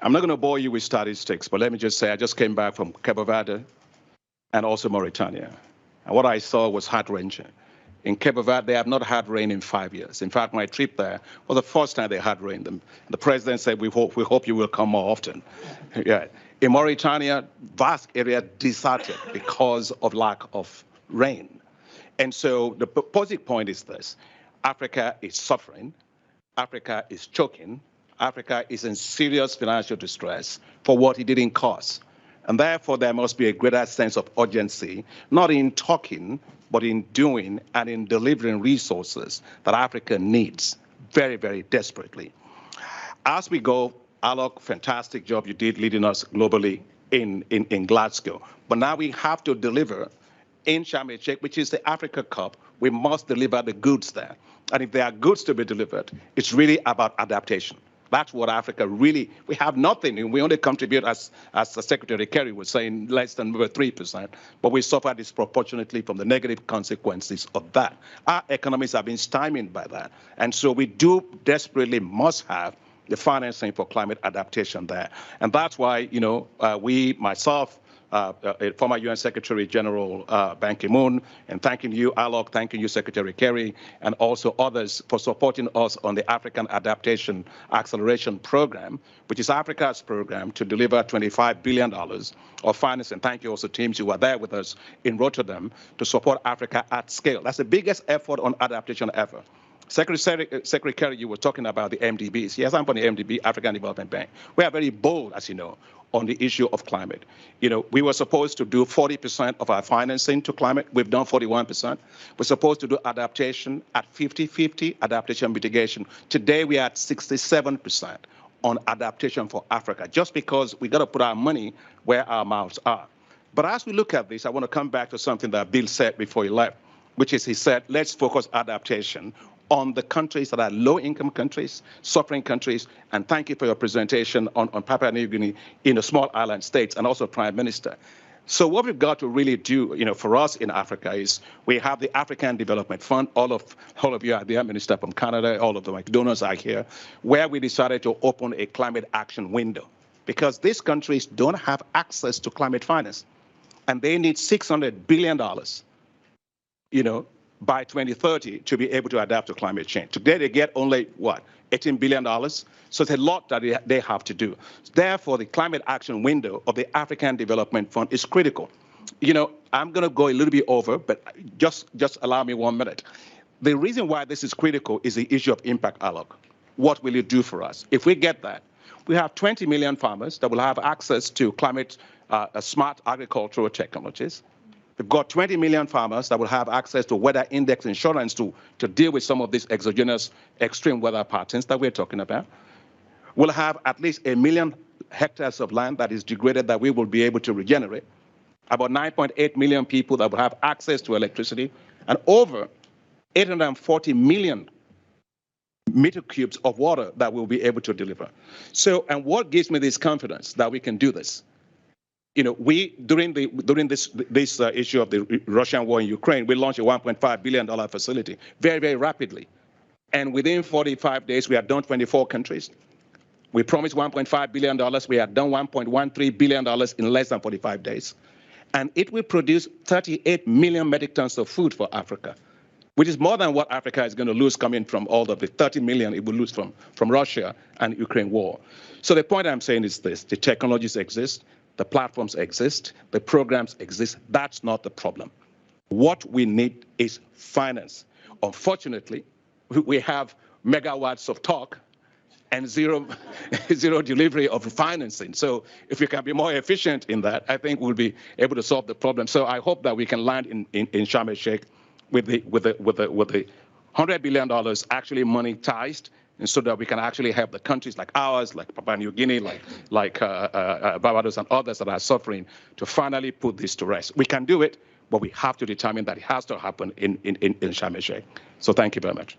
I'm not going to bore you with statistics, but let me just say I just came back from Cape Verde and also Mauritania. And what I saw was heart-wrenching. In Cape Verde, they have not had rain in 5 years. In fact, my trip there was the first time they had rain. The president said, we hope you will come more often. Yeah. In Mauritania, vast area deserted because of lack of rain. And so the positive point is this: Africa is suffering, Africa is choking, Africa is in serious financial distress for what it didn't cause. And therefore, there must be a greater sense of urgency, not in talking, but in doing and in delivering resources that Africa needs very, very desperately. As we go, Alok, fantastic job you did leading us globally in Glasgow. But now we have to deliver in Sharm el-Sheikh, which is the Africa Cup. We must deliver the goods there. And if there are goods to be delivered, it's really about adaptation. That's what Africa really, we have nothing, and we only contribute, as Secretary Kerry was saying, less than 3%, but we suffer disproportionately from the negative consequences of that. Our economies have been stymied by that, and so we do desperately must have the financing for climate adaptation there. And that's why, you know, myself, former UN Secretary General Ban Ki-moon, and thanking you, Alok, thanking you, Secretary Kerry, and also others for supporting us on the African Adaptation Acceleration Program, which is Africa's program to deliver $25 billion of financing. Thank you also, teams who were there with us in Rotterdam to support Africa at scale. That's the biggest effort on adaptation ever. Secretary Kerry, you were talking about the MDBs. Yes, I'm from the MDB, African Development Bank. We are very bold, as you know, on the issue of climate. You know, we were supposed to do 40% of our financing to climate. We've done 41%. We're supposed to do adaptation at 50-50, adaptation mitigation. Today, we are at 67% on adaptation for Africa, just because we got to put our money where our mouths are. But as we look at this, I want to come back to something that Bill said before he left, which is he said, let's focus adaptation on the countries that are low-income countries, suffering countries, and thank you for your presentation on Papua New Guinea in the small island states, and also Prime Minister. So what we've got to really do, you know, for us in Africa is we have the African Development Fund. All of you are there, Minister from Canada, all of the donors are here, where we decided to open a climate action window, because these countries don't have access to climate finance, and they need $600 billion, you know, by 2030 to be able to adapt to climate change. Today they get only, what, $18 billion? So it's a lot that they have to do. Therefore, the climate action window of the African Development Fund is critical. You know, I'm going to go a little bit over, but just allow me 1 minute. The reason why this is critical is the issue of impact, Alok. What will it do for us? If we get that, we have 20 million farmers that will have access to climate smart agricultural technologies. We've got 20 million farmers that will have access to weather index insurance to deal with some of these exogenous extreme weather patterns that we're talking about. We'll have at least 1 million hectares of land that is degraded that we will be able to regenerate. About 9.8 million people that will have access to electricity, and over 840 million meter cubes of water that we'll be able to deliver. So, and what gives me this confidence that we can do this? You know, during this issue of the Russian war in Ukraine, we launched a $1.5 billion facility very, very rapidly. And within 45 days, we had done 24 countries. We promised $1.5 billion. We had done $1.13 billion in less than 45 days. And it will produce 38 million metric tons of food for Africa, which is more than what Africa is going to lose coming from all of the 30 million it will lose from Russia and Ukraine war. So the point I'm saying is this: the technologies exist. The platforms exist, the programs exist. That's not the problem. What we need is finance. Unfortunately, we have megawatts of talk and zero delivery of financing. So if we can be more efficient in that, I think we'll be able to solve the problem. So I hope that we can land in Sharm el-Sheikh with the $100 billion actually monetized, and so that we can actually help the countries like ours, like Papua New Guinea, like Barbados and others that are suffering, to finally put this to rest. We can do it, but we have to determine that it has to happen in Sharm el-Sheikh. So thank you very much.